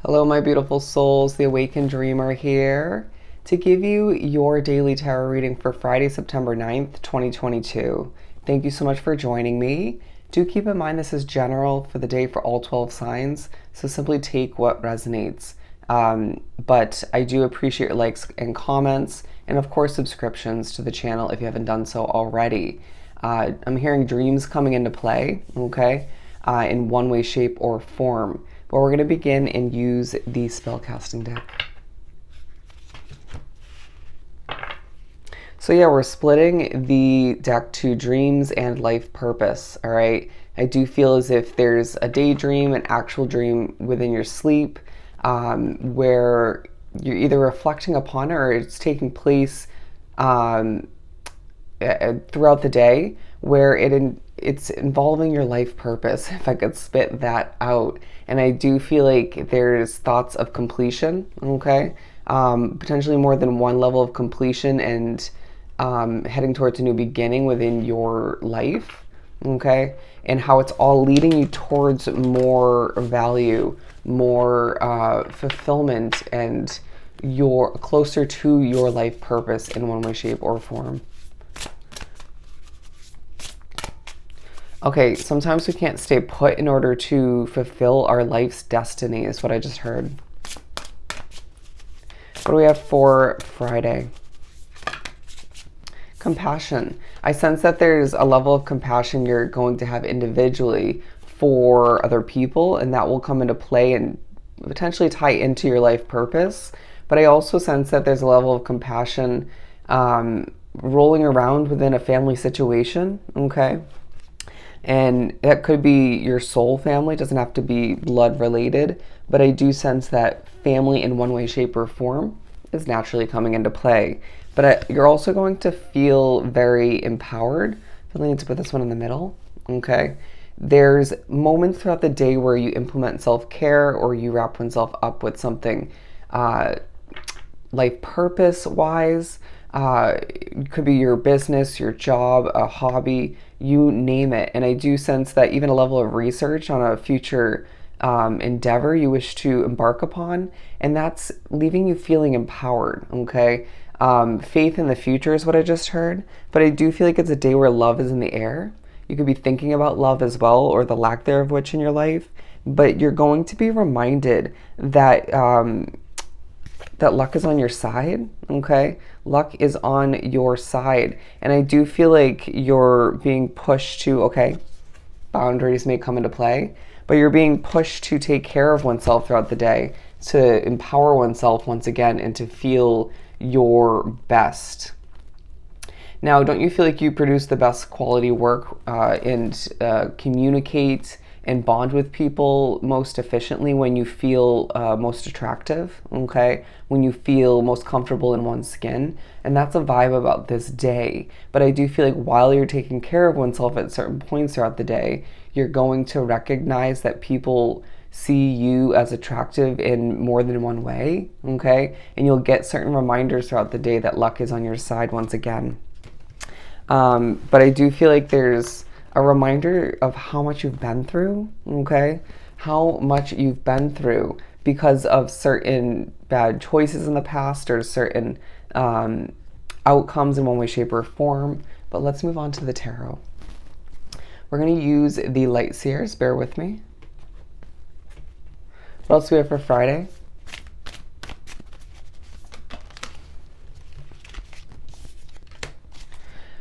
Hello, my beautiful souls. The Awakened Dreamer here to give you your daily tarot reading for Friday, September 9th, 2022. Thank you so much for joining me. Do keep in mind this is general for the day for all 12 signs, so simply take what resonates. But I do appreciate your likes and comments, and of course, subscriptions to the channel if you haven't done so already. I'm hearing dreams coming into play, okay, in one way, shape, or form. But we're going to begin and use the spellcasting deck. So yeah, we're splitting the deck to dreams and life purpose, all right? I do feel as if there's a daydream, an actual dream within your sleep, where you're either reflecting upon it or it's taking place throughout the day, where it's involving your life purpose, if I could spit that out. And I do feel like there's thoughts of completion, okay? Potentially more than one level of completion and heading towards a new beginning within your life, okay? And how it's all leading you towards more value, more fulfillment, and you're closer to your life purpose in one way, shape, or form. Okay, sometimes we can't stay put in order to fulfill our life's destiny, is what I just heard. What do we have for Friday? Compassion. I sense that there's a level of compassion you're going to have individually for other people, and that will come into play and potentially tie into your life purpose. But I also sense that there's a level of compassion rolling around within a family situation, okay? And that could be your soul family, it doesn't have to be blood related, but I do sense that family in one way, shape, or form is naturally coming into play. But you're also going to feel very empowered. I feel like I need to put this one in the middle, okay? There's moments throughout the day where you implement self-care or you wrap oneself up with something life purpose-wise. It could be your business, your job, a hobby, you name it. And I do sense that even a level of research on a future endeavor you wish to embark upon, and that's leaving you feeling empowered, okay? Faith in the future is what I just heard, but I do feel like it's a day where love is in the air. You could be thinking about love as well, or the lack thereof which in your life, but you're going to be reminded that that luck is on your side, okay? Luck is on your side. And I do feel like you're being pushed to, okay, boundaries may come into play, but you're being pushed to take care of oneself throughout the day, to empower oneself once again, and to feel your best. Now, don't you feel like you produce the best quality work and communicate and bond with people most efficiently when you feel most attractive, okay? When you feel most comfortable in one's skin. And that's a vibe about this day. But I do feel like while you're taking care of oneself at certain points throughout the day, you're going to recognize that people see you as attractive in more than one way, okay? And you'll get certain reminders throughout the day that luck is on your side once again. But I do feel like there's a reminder of how much you've been through, okay? How much you've been through because of certain bad choices in the past or certain outcomes in one way, shape, or form. But let's move on to the tarot. We're going to use the Light Seers. Bear with me. What else do we have for Friday?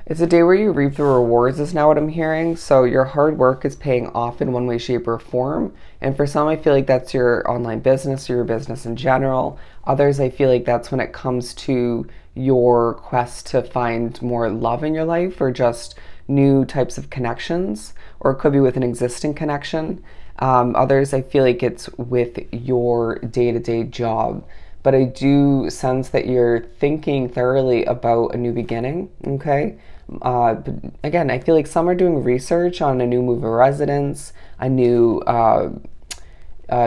It's a day where you reap the rewards is now what I'm hearing. So your hard work is paying off in one way, shape, or form. And for some, I feel like that's your online business or your business in general. Others, I feel like that's when it comes to your quest to find more love in your life or just new types of connections, or it could be with an existing connection. Others, I feel like it's with your day-to-day job. But I do sense that you're thinking thoroughly about a new beginning, okay? But again, I feel like some are doing research on a new move of residence, a new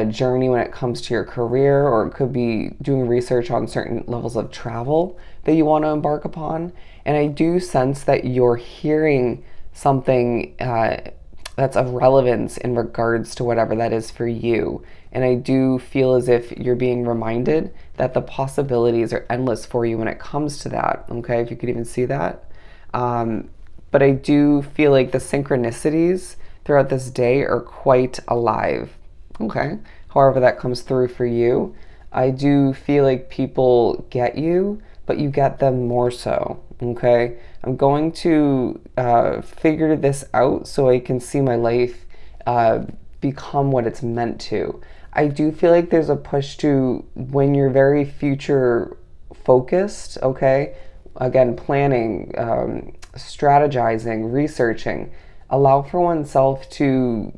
journey when it comes to your career, or it could be doing research on certain levels of travel that you want to embark upon. And I do sense that you're hearing something that's of relevance in regards to whatever that is for you. And I do feel as if you're being reminded that the possibilities are endless for you when it comes to that. Okay, if you could even see that. But I do feel like the synchronicities throughout this day are quite alive. Okay, however that comes through for you. I do feel like people get you, but you get them more so. Okay, I'm going to figure this out so I can see my life become what it's meant to. I do feel like there's a push to, when you're very future focused, okay, again, planning, strategizing, researching, allow for oneself to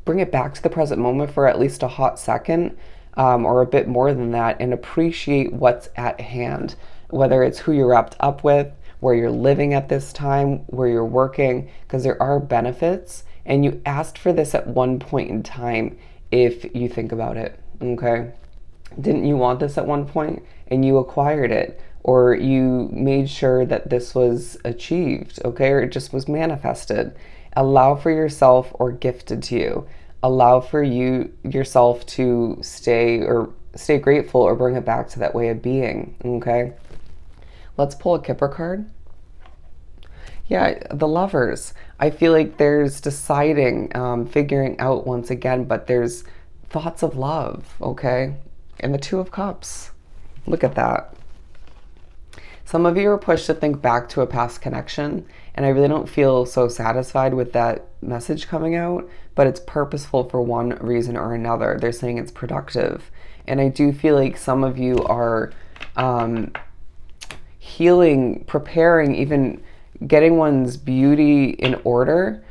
bring it back to the present moment for at least a hot second, or a bit more than that, and appreciate what's at hand, whether it's who you're wrapped up with, where you're living at this time, where you're working, because there are benefits, and you asked for this at one point in time if you think about it, okay? Didn't you want this at one point and you acquired it, or you made sure that this was achieved, okay, or it just was manifested? Allow for yourself, or gifted to you. Allow for you yourself to stay grateful, or bring it back to that way of being, okay? Let's pull a Kipper card. Yeah, the Lovers. I feel like there's deciding, figuring out once again, but there's thoughts of love, okay? And the Two of Cups. Look at that. Some of you are pushed to think back to a past connection, and I really don't feel so satisfied with that message coming out, but it's purposeful for one reason or another. They're saying it's productive. And I do feel like some of you are healing, preparing, even getting one's beauty in order.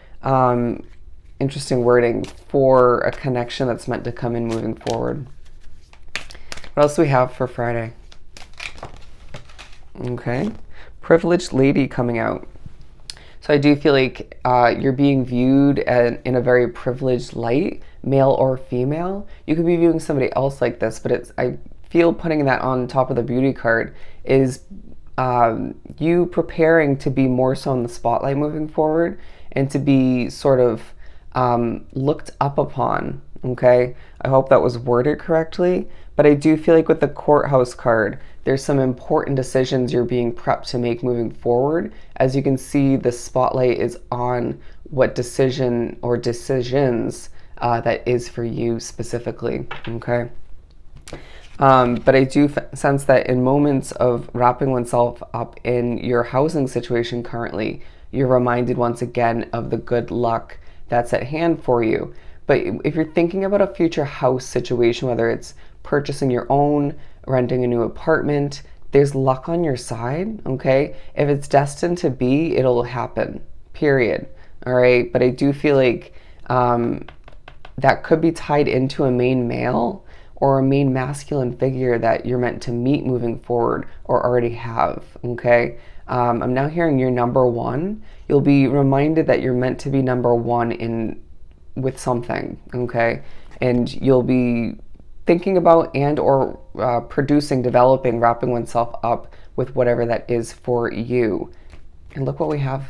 Interesting wording for a connection that's meant to come in moving forward. What else do we have for Friday? Okay, Privileged Lady coming out. So I do feel like you're being viewed in a very privileged light, male or female. You could be viewing somebody else like this, but I feel putting that on top of the beauty card is you preparing to be more so in the spotlight moving forward, and to be sort of looked up upon, okay? I hope that was worded correctly, but I do feel like with the Courthouse card, there's some important decisions you're being prepped to make moving forward. As you can see, the spotlight is on what decision or decisions that is for you specifically, okay? But I do sense that in moments of wrapping oneself up in your housing situation currently, you're reminded once again of the good luck that's at hand for you. But if you're thinking about a future house situation, whether it's purchasing your own, renting a new apartment, there's luck on your side, okay? If it's destined to be, it'll happen, period, all right? But I do feel like that could be tied into a main male or a main masculine figure that you're meant to meet moving forward, or already have, okay? I'm now hearing you're number one. You'll be reminded that you're meant to be number one with something, okay? And you'll be thinking about and or producing, developing, wrapping oneself up with whatever that is for you. And look what we have,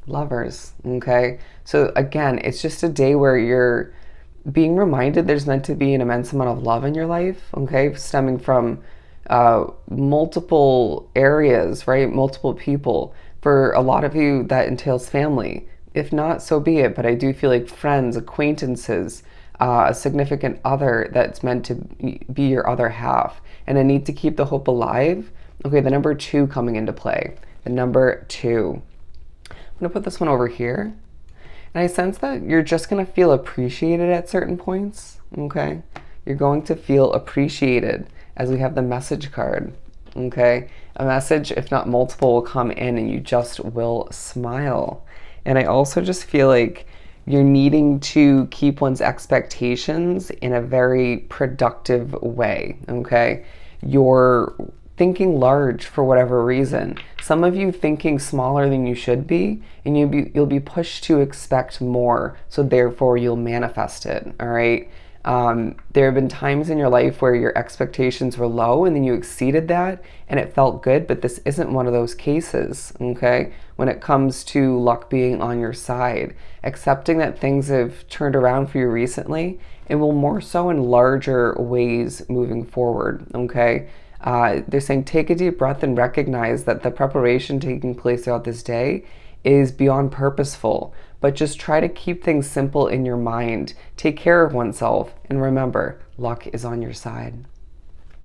Lovers, okay? So again, it's just a day where you're being reminded there's meant to be an immense amount of love in your life, okay? Stemming from multiple areas, right? Multiple people. For a lot of you, that entails family. If not, so be it. But I do feel like friends, acquaintances, a significant other that's meant to be your other half. And a need to keep the hope alive. Okay, the number 2 coming into play. The number 2. I'm going to put this one over here. And I sense that you're just going to feel appreciated at certain points, okay? You're going to feel appreciated as we have the Message card, okay? A message, if not multiple, will come in and you just will smile. And I also just feel like you're needing to keep one's expectations in a very productive way, okay? You're thinking large for whatever reason. Some of you thinking smaller than you should be, and you'll be pushed to expect more, so therefore you'll manifest it, all right? There have been times in your life where your expectations were low and then you exceeded that and it felt good, but this isn't one of those cases, okay? When it comes to luck being on your side, accepting that things have turned around for you recently, it will more so in larger ways moving forward, okay? They're saying take a deep breath and recognize that the preparation taking place throughout this day is beyond purposeful, but just try to keep things simple in your mind. Take care of oneself, and remember, luck is on your side.